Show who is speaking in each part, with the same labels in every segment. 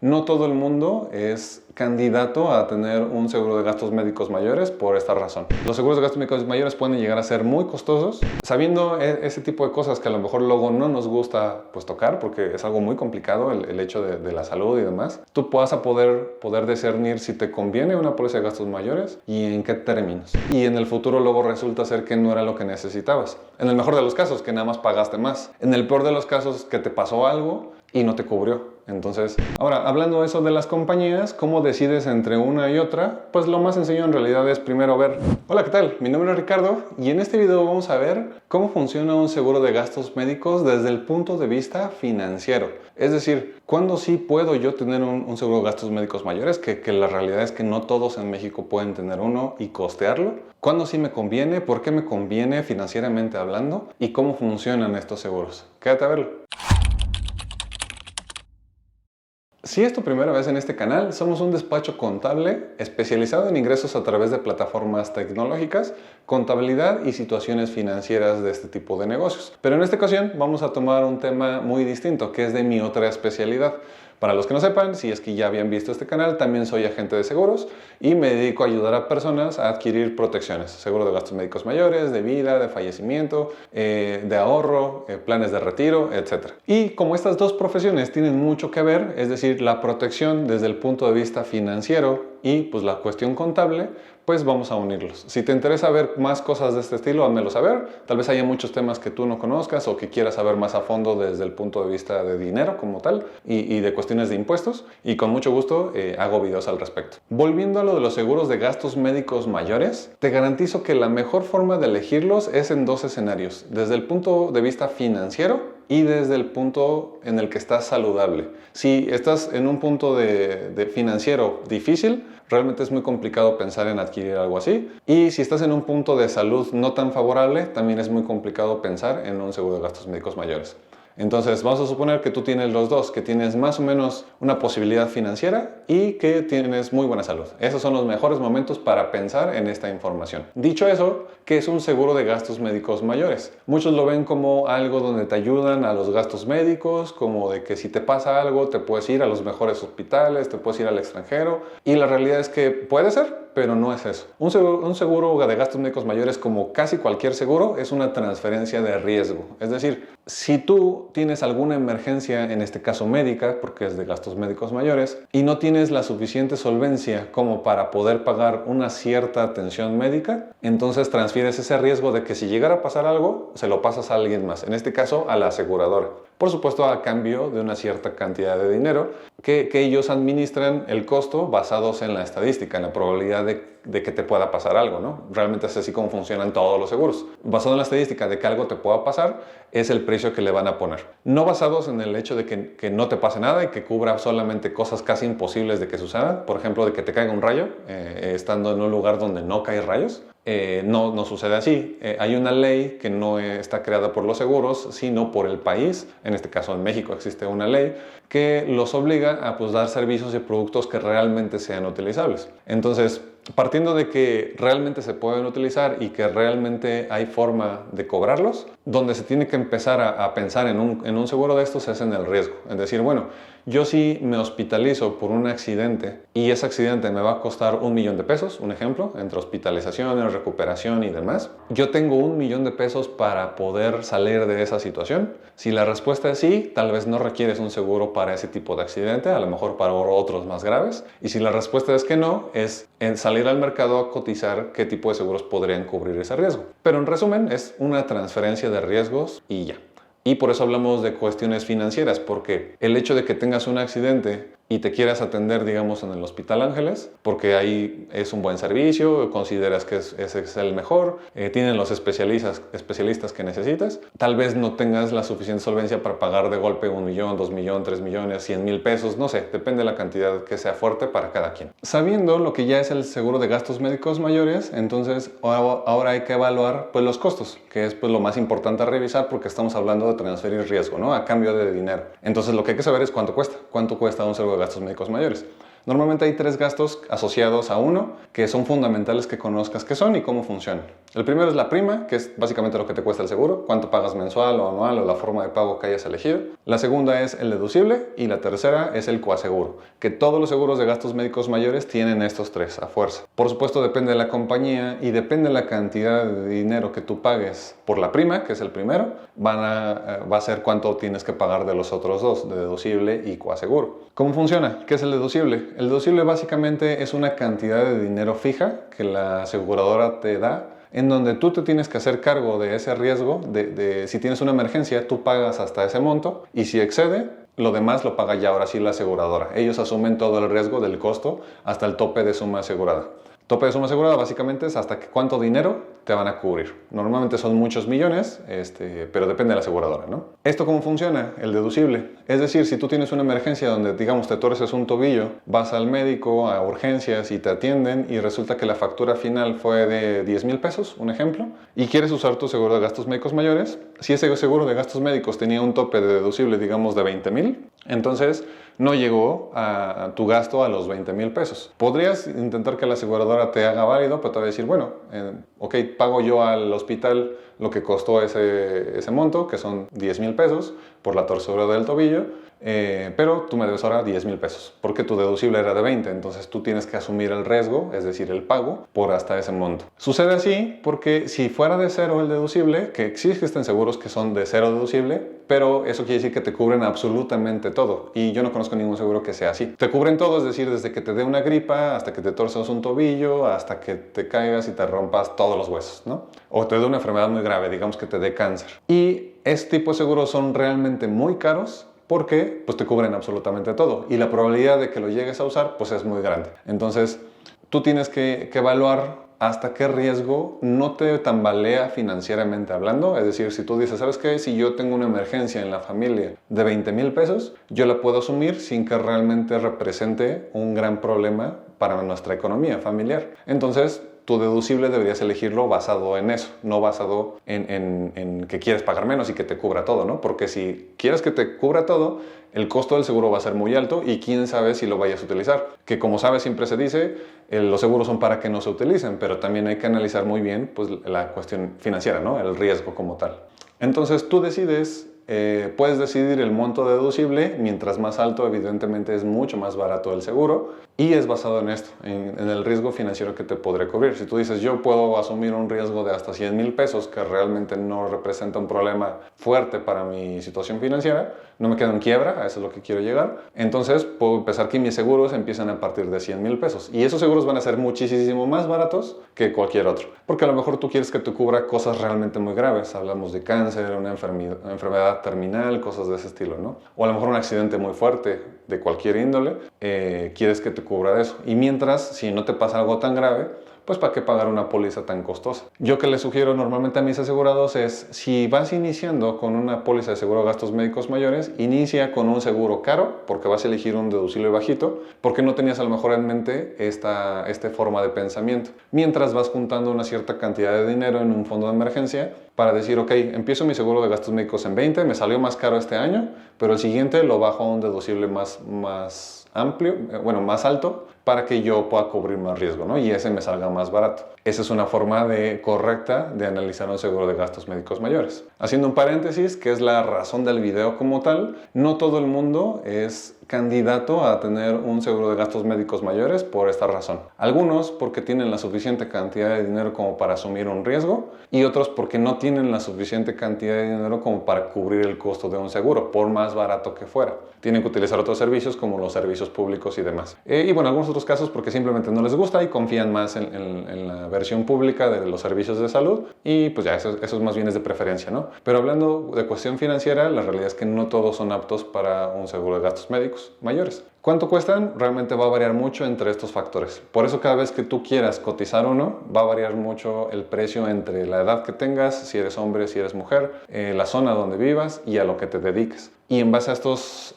Speaker 1: No todo el mundo es candidato a tener un seguro de gastos médicos mayores por esta razón. Los seguros de gastos médicos mayores pueden llegar a ser muy costosos. Sabiendo ese tipo de cosas que a lo mejor luego no nos gusta pues tocar, porque es algo muy complicado el hecho de la salud y demás, tú vas a poder discernir si te conviene una póliza de gastos mayores y en qué términos. Y en el futuro luego resulta ser que no era lo que necesitabas. En el mejor de los casos, que nada más pagaste más. En el peor de los casos, que te pasó algo y no te cubrió. Entonces, ahora, hablando de eso de las compañías, ¿cómo decides entre una y otra? Pues lo más sencillo en realidad es primero ver. Hola, ¿qué tal? Mi nombre es Ricardo y en este video vamos a ver cómo funciona un seguro de gastos médicos desde el punto de vista financiero. Es decir, ¿cuándo sí puedo yo tener un seguro de gastos médicos mayores? Que la realidad es que no todos en México pueden tener uno y costearlo. ¿Cuándo sí me conviene? ¿Por qué me conviene financieramente hablando? ¿Y cómo funcionan estos seguros? Quédate a verlo. Si es tu primera vez en este canal, somos un despacho contable especializado en ingresos a través de plataformas tecnológicas, contabilidad y situaciones financieras de este tipo de negocios. Pero en esta ocasión vamos a tomar un tema muy distinto, que es de mi otra especialidad. Para los que no sepan, si es que ya habían visto este canal, también soy agente de seguros y me dedico a ayudar a personas a adquirir protecciones. Seguro de gastos médicos mayores, de vida, de fallecimiento, de ahorro, planes de retiro, etc. Y como estas dos profesiones tienen mucho que ver, es decir, la protección desde el punto de vista financiero y pues la cuestión contable, pues vamos a unirlos. Si te interesa ver más cosas de este estilo, házmelo saber. Tal vez haya muchos temas que tú no conozcas o que quieras saber más a fondo desde el punto de vista de dinero como tal y de cuestiones de impuestos. Y con mucho gusto hago videos al respecto. Volviendo a lo de los seguros de gastos médicos mayores, te garantizo que la mejor forma de elegirlos es en dos escenarios. Desde el punto de vista financiero y desde el punto en el que estás saludable. Si estás en un punto de financiero difícil, realmente es muy complicado pensar en adquirir algo así. Y si estás en un punto de salud no tan favorable, también es muy complicado pensar en un seguro de gastos médicos mayores. Entonces vamos a suponer que tú tienes los dos, que tienes más o menos una posibilidad financiera y que tienes muy buena salud. Esos son los mejores momentos para pensar en esta información. Dicho eso, ¿qué es un seguro de gastos médicos mayores? Muchos lo ven como algo donde te ayudan a los gastos médicos, como de que si te pasa algo te puedes ir a los mejores hospitales, te puedes ir al extranjero. Y la realidad es que puede ser, pero no es eso. Un seguro de gastos médicos mayores, como casi cualquier seguro, es una transferencia de riesgo. Es decir, si tú tienes alguna emergencia, en este caso médica, porque es de gastos médicos mayores, y no tienes la suficiente solvencia como para poder pagar una cierta atención médica, entonces transfieres ese riesgo de que si llegara a pasar algo, se lo pasas a alguien más, en este caso a la aseguradora. Por supuesto, a cambio de una cierta cantidad de dinero que ellos administran el costo basados en la estadística, en la probabilidad de que te pueda pasar algo, ¿no? Realmente es así como funcionan todos los seguros. Basado en la estadística de que algo te pueda pasar, es el precio que le van a poner. No basados en el hecho de que no te pase nada y que cubra solamente cosas casi imposibles de que sucedan. Por ejemplo, de que te caiga un rayo, estando en un lugar donde no caen rayos. No sucede así. Hay una ley que no está creada por los seguros, sino por el país. En este caso, en México existe una ley que los obliga a dar servicios y productos que realmente sean utilizables. Entonces, partiendo de que realmente se pueden utilizar y que realmente hay forma de cobrarlos, donde se tiene que empezar a pensar en un seguro de estos es en el riesgo. Es decir, bueno, yo si me hospitalizo por un accidente y ese accidente me va a costar 1 millón de pesos, un ejemplo, entre hospitalizaciones, recuperación y demás, yo tengo 1 millón de pesos para poder salir de esa situación. Si la respuesta es sí, tal vez no requieres un seguro para ese tipo de accidente, a lo mejor para otros más graves. Y si la respuesta es que no, es en salir al mercado a cotizar qué tipo de seguros podrían cubrir ese riesgo. Pero en resumen, es una transferencia de riesgos y ya. Y por eso hablamos de cuestiones financieras, porque el hecho de que tengas un accidente y te quieras atender, digamos, en el Hospital Ángeles, porque ahí es un buen servicio, consideras que ese es el mejor, tienen los especialistas que necesitas, tal vez no tengas la suficiente solvencia para pagar de golpe 1 millón, 2 millones, 3 millones, 100,000 pesos, no sé, depende de la cantidad que sea fuerte para cada quien. Sabiendo lo que ya es el seguro de gastos médicos mayores, entonces ahora hay que evaluar pues, los costos, que es pues, lo más importante a revisar porque estamos hablando de transferir riesgo, ¿no? A cambio de dinero. Entonces lo que hay que saber es cuánto cuesta un seguro de gastos médicos mayores. Normalmente hay 3 gastos asociados a uno que son fundamentales que conozcas qué son y cómo funcionan. El primero es la prima, que es básicamente lo que te cuesta el seguro, cuánto pagas mensual o anual o la forma de pago que hayas elegido. La segunda es el deducible y la tercera es el coaseguro, que todos los seguros de gastos médicos mayores tienen estos 3 a fuerza. Por supuesto depende de la compañía y depende de la cantidad de dinero que tú pagues por la prima, que es el primero, va a ser cuánto tienes que pagar de los otros 2, de deducible y coaseguro. ¿Cómo funciona? ¿Qué es el deducible? El deducible básicamente es una cantidad de dinero fija que la aseguradora te da, en donde tú te tienes que hacer cargo de ese riesgo, de si tienes una emergencia, tú pagas hasta ese monto y si excede, lo demás lo paga ya ahora sí la aseguradora. Ellos asumen todo el riesgo del costo hasta el tope de suma asegurada. Tope de suma asegurada básicamente es hasta cuánto dinero te van a cubrir. Normalmente son muchos millones, pero depende de la aseguradora, ¿no? ¿Esto cómo funciona? El deducible. Es decir, si tú tienes una emergencia donde, digamos, te torces un tobillo, vas al médico a urgencias y te atienden y resulta que la factura final fue de 10,000 pesos, un ejemplo, y quieres usar tu seguro de gastos médicos mayores, si ese seguro de gastos médicos tenía un tope de deducible, digamos, de 20,000, entonces no llegó a tu gasto a los 20,000 pesos. Podrías intentar que la aseguradora te haga válido, pero te va a decir, bueno, ok, pago yo al hospital lo que costó ese monto, que son 10,000 pesos por la torcedura del tobillo, pero tú me debes ahora 10,000 pesos, porque tu deducible era de 20, entonces tú tienes que asumir el riesgo, es decir, el pago, por hasta ese monto. Sucede así porque si fuera de cero el deducible, que existen seguros que son de cero deducible, pero eso quiere decir que te cubren absolutamente todo, y yo no conozco ningún seguro que sea así. Te cubren todo, es decir, desde que te dé una gripa, hasta que te torzas un tobillo, hasta que te caigas y te rompas todos los huesos, ¿no? O te dé una enfermedad muy grave, digamos que te dé cáncer. Y este tipo de seguros son realmente muy caros, porque pues te cubren absolutamente todo y la probabilidad de que lo llegues a usar pues es muy grande. Entonces tú tienes que evaluar hasta qué riesgo no te tambalea financieramente hablando. Es decir, si tú dices, ¿sabes qué? Si yo tengo una emergencia en la familia de 20,000 pesos, yo la puedo asumir sin que realmente represente un gran problema para nuestra economía familiar. Entonces tu deducible deberías elegirlo basado en eso, no basado en que quieres pagar menos y que te cubra todo, ¿no? Porque si quieres que te cubra todo, el costo del seguro va a ser muy alto y quién sabe si lo vayas a utilizar. Que como sabes, siempre se dice, los seguros son para que no se utilicen, pero también hay que analizar muy bien pues, la cuestión financiera, ¿no? El riesgo como tal. Entonces tú decides, puedes decidir el monto deducible, mientras más alto evidentemente es mucho más barato el seguro y es basado en esto, en el riesgo financiero que te podré cubrir. Si tú dices yo puedo asumir un riesgo de hasta 100,000 pesos que realmente no representa un problema fuerte para mi situación financiera, no me quedo en quiebra, a eso es lo que quiero llegar, entonces puedo empezar que mis seguros empiezan a partir de 100,000 pesos y esos seguros van a ser muchísimo más baratos que cualquier otro, porque a lo mejor tú quieres que te cubra cosas realmente muy graves, hablamos de cáncer, una enfermedad terminal, cosas de ese estilo, ¿no? O a lo mejor un accidente muy fuerte de cualquier índole, quieres que te cubra de eso. Y mientras, si no te pasa algo tan grave, pues ¿para qué pagar una póliza tan costosa? Yo que les sugiero normalmente a mis asegurados es, si vas iniciando con una póliza de seguro de gastos médicos mayores, inicia con un seguro caro, porque vas a elegir un deducible bajito, porque no tenías a lo mejor en mente esta forma de pensamiento. Mientras vas juntando una cierta cantidad de dinero en un fondo de emergencia, para decir, ok, empiezo mi seguro de gastos médicos en 20, me salió más caro este año, pero el siguiente lo bajo a un deducible más amplio, más alto, para que yo pueda cubrir más riesgo, ¿no? Y ese me salga más barato. Esa es una forma correcta de analizar un seguro de gastos médicos mayores. Haciendo un paréntesis, que es la razón del video como tal, no todo el mundo es candidato a tener un seguro de gastos médicos mayores por esta razón. Algunos porque tienen la suficiente cantidad de dinero como para asumir un riesgo y otros porque no tienen la suficiente cantidad de dinero como para cubrir el costo de un seguro, por más barato que fuera. Tienen que utilizar otros servicios como los servicios públicos y demás. Y bueno, algunos otros casos porque simplemente no les gusta y confían más en la versión pública de los servicios de salud y pues ya eso más bien es de preferencia, ¿no? Pero hablando de cuestión financiera, la realidad es que no todos son aptos para un seguro de gastos médicos mayores. ¿Cuánto cuestan? Realmente va a variar mucho entre estos factores. Por eso cada vez que tú quieras cotizar uno, va a variar mucho el precio entre la edad que tengas, si eres hombre, si eres mujer, la zona donde vivas y a lo que te dediques. Y en base a estos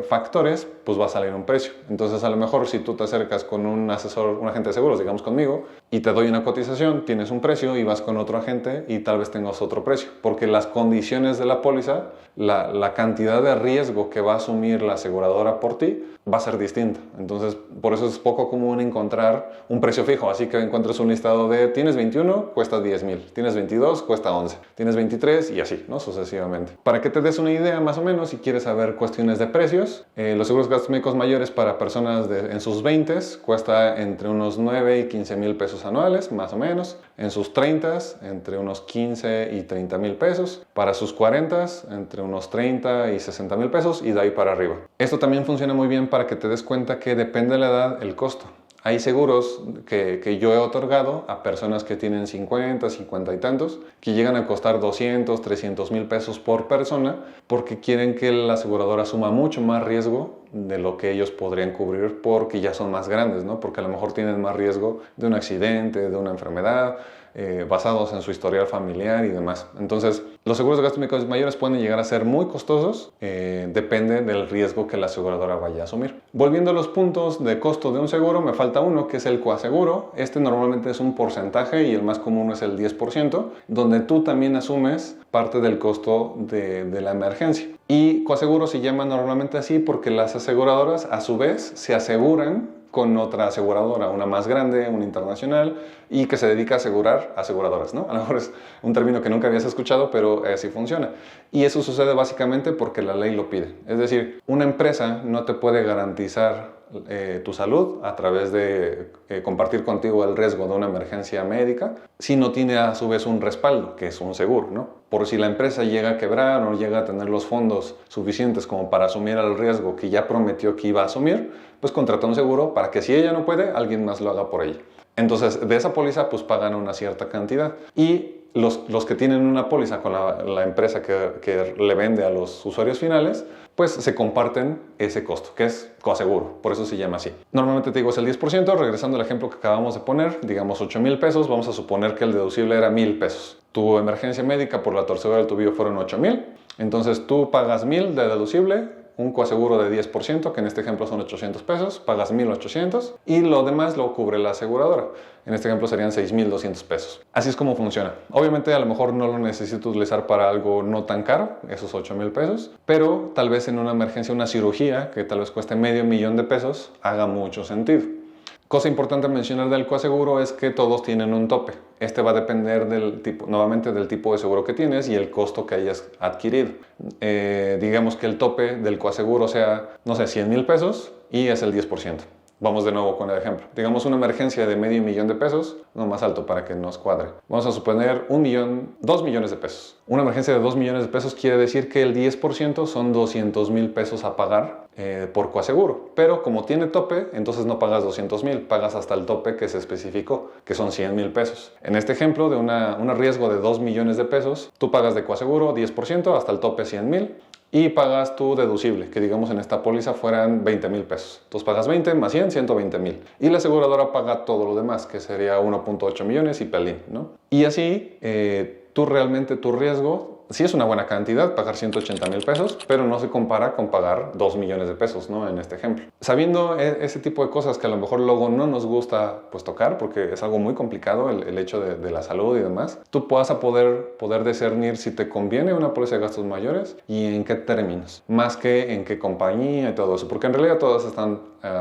Speaker 1: factores, pues va a salir un precio. Entonces a lo mejor si tú te acercas con un asesor, un agente de seguros, digamos conmigo, y te doy una cotización, tienes un precio y vas con otro agente y tal vez tengas otro precio. Porque las condiciones de la póliza, la cantidad de riesgo que va a asumir la aseguradora por ti, va a ser distinta. Entonces, por eso es poco común encontrar un precio fijo. Así que encuentras un listado de tienes 21, cuesta 10,000. Tienes 22, cuesta 11. Tienes 23 y así, ¿no? Sucesivamente. Para que te des una idea más o menos, si quieres saber cuestiones de precios, los seguros de gastos médicos mayores para personas en sus 20s cuesta entre unos 9 y 15 mil pesos anuales, más o menos. En sus 30s, entre unos 15 y 30 mil pesos. Para sus 40s, entre unos 30 y 60 mil pesos y de ahí para arriba. Esto también funciona muy bien para que te des cuenta que depende de la edad el costo. Hay seguros que yo he otorgado a personas que tienen 50, 50 y tantos, que llegan a costar 200, 300 mil pesos por persona, porque quieren que la aseguradora asuma mucho más riesgo de lo que ellos podrían cubrir porque ya son más grandes, ¿no? Porque a lo mejor tienen más riesgo de un accidente, de una enfermedad, basados en su historial familiar y demás. Entonces, los seguros de gastos médicos mayores pueden llegar a ser muy costosos, depende del riesgo que la aseguradora vaya a asumir. Volviendo a los puntos de costo de un seguro, me falta uno que es el coaseguro. Este normalmente es un porcentaje y el más común es el 10%, donde tú también asumes parte del costo de la emergencia. Y coaseguro se llama normalmente así porque las aseguradoras a su vez se aseguran con otra aseguradora, una más grande, una internacional, y que se dedica a asegurar aseguradoras, ¿no? A lo mejor es un término que nunca habías escuchado, pero así funciona. Y eso sucede básicamente porque la ley lo pide. Es decir, una empresa no te puede garantizar tu salud a través de compartir contigo el riesgo de una emergencia médica si no tiene a su vez un respaldo, que es un seguro, ¿no? Por si la empresa llega a quebrar o llega a tener los fondos suficientes como para asumir el riesgo que ya prometió que iba a asumir, pues contrata un seguro para que si ella no puede, alguien más lo haga por ella. Entonces, de esa póliza, pues pagan una cierta cantidad. Y los que tienen una póliza con la empresa que le vende a los usuarios finales, pues se comparten ese costo, que es coaseguro, por eso se llama así. Normalmente te digo es el 10%, regresando al ejemplo que acabamos de poner, digamos 8 mil pesos, vamos a suponer que el deducible era 1,000 pesos. Tu emergencia médica por la torcedura del tobillo fueron 8 mil, entonces tú pagas 1,000 de deducible, un coaseguro de 10%, que en este ejemplo son 800 pesos, pagas 1,800 y lo demás lo cubre la aseguradora. En este ejemplo serían 6,200 pesos. Así es como funciona. Obviamente a lo mejor no lo necesito utilizar para algo no tan caro, esos 8,000 pesos, pero tal vez en una emergencia, una cirugía que tal vez cueste $500,000 de pesos, haga mucho sentido. Cosa importante mencionar del coaseguro es que todos tienen un tope. Este va a depender nuevamente del tipo de seguro que tienes y el costo que hayas adquirido. Digamos que el tope del coaseguro sea, no sé, 100,000 pesos y es el 10%. Vamos de nuevo con el ejemplo. Digamos una emergencia de $500,000 de pesos, no más alto para que nos cuadre. Vamos a suponer 2 millones de pesos. Una emergencia de 2 millones de pesos quiere decir que el 10% son 200,000 pesos a pagar por coaseguro. Pero como tiene tope, entonces no pagas 200,000, pagas hasta el tope que se especificó, que son 100,000 pesos. En este ejemplo de un riesgo de 2 millones de pesos, tú pagas de coaseguro 10% hasta el tope 100,000. Y pagas tu deducible, que digamos en esta póliza fueran 20,000 pesos. Entonces pagas 20 más 100, 120,000. Y la aseguradora paga todo lo demás, que sería 1,8 millones y pelín, ¿no? Y así, tú realmente tu riesgo, sí es una buena cantidad, pagar 180,000 pesos, pero no se compara con pagar 2 millones de pesos, ¿no? En este ejemplo. Sabiendo ese tipo de cosas que a lo mejor luego no nos gusta pues tocar, porque es algo muy complicado el hecho de la salud y demás, tú vas a poder discernir si te conviene una póliza de gastos mayores y en qué términos, más que en qué compañía y todo eso, porque en realidad todas están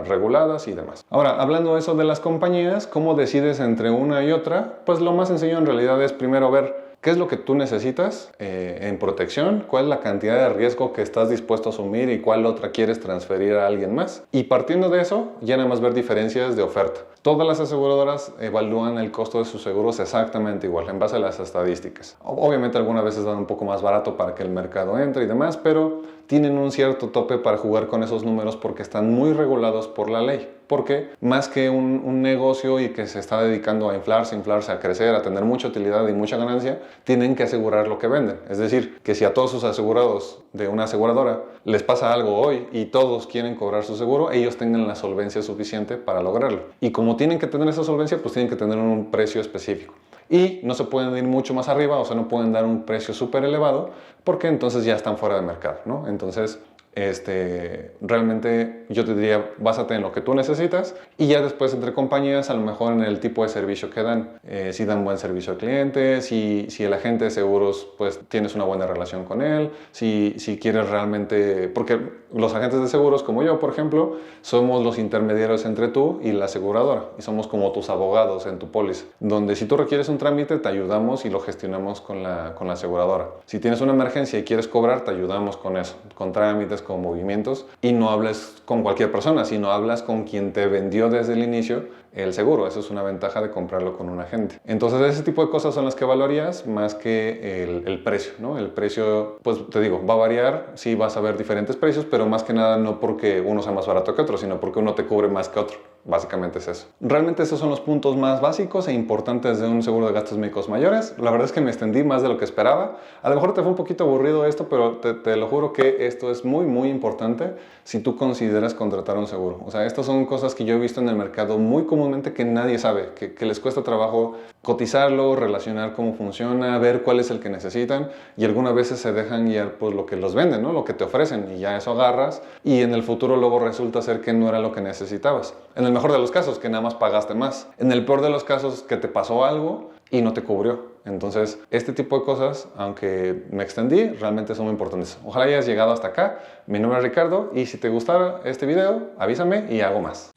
Speaker 1: reguladas y demás. Ahora, hablando de eso de las compañías, ¿cómo decides entre una y otra? Pues lo más sencillo en realidad es primero ver ¿qué es lo que tú necesitas en protección? ¿Cuál es la cantidad de riesgo que estás dispuesto a asumir y cuál otra quieres transferir a alguien más? Y partiendo de eso, ya nada más ver diferencias de oferta. Todas las aseguradoras evalúan el costo de sus seguros exactamente igual, en base a las estadísticas. Obviamente algunas veces dan un poco más barato para que el mercado entre y demás, pero tienen un cierto tope para jugar con esos números porque están muy regulados por la ley. Porque más que un negocio y que se está dedicando a inflarse, a crecer, a tener mucha utilidad y mucha ganancia, tienen que asegurar lo que venden. Es decir, que si a todos sus asegurados de una aseguradora les pasa algo hoy y todos quieren cobrar su seguro, ellos tengan la solvencia suficiente para lograrlo. Y como tienen que tener esa solvencia, pues tienen que tener un precio específico. Y no se pueden ir mucho más arriba, o sea, no pueden dar un precio súper elevado, porque entonces ya están fuera de mercado, ¿no? Entonces, Realmente yo te diría, básate en lo que tú necesitas y ya después entre compañías a lo mejor en el tipo de servicio que dan. Si dan buen servicio al cliente, si el agente de seguros pues tienes una buena relación con él, si quieres realmente, porque los agentes de seguros como yo por ejemplo somos los intermediarios entre tú y la aseguradora y somos como tus abogados en tu póliza, donde si tú requieres un trámite te ayudamos y lo gestionamos con la aseguradora. Si tienes una emergencia y quieres cobrar, te ayudamos con eso, con trámites, con movimientos, y no hables con cualquier persona, sino hablas con quien te vendió desde el inicio el seguro. Eso es una ventaja de comprarlo con un agente. Entonces ese tipo de cosas son las que valorías más que el precio, ¿no? El precio, pues te digo, va a variar, sí vas a ver diferentes precios, pero más que nada no porque uno sea más barato que otro, sino porque uno te cubre más que otro. Básicamente es eso. Realmente esos son los puntos más básicos e importantes de un seguro de gastos médicos mayores. La verdad es que me extendí más de lo que esperaba. A lo mejor te fue un poquito aburrido esto, pero te lo juro que esto es muy, muy importante si tú consideras contratar un seguro. O sea, estas son cosas que yo he visto en el mercado muy comúnmente que nadie sabe, que les cuesta trabajo cotizarlo, relacionar cómo funciona, ver cuál es el que necesitan, y algunas veces se dejan guiar por lo que los venden, ¿no? Lo que te ofrecen, y ya eso agarras y en el futuro luego resulta ser que no era lo que necesitabas. En el mejor de los casos, que nada más pagaste más. En el peor de los casos, que te pasó algo y no te cubrió. Entonces, este tipo de cosas, aunque me extendí, realmente son muy importantes. Ojalá hayas llegado hasta acá. Mi nombre es Ricardo y si te gustara este video, avísame y hago más.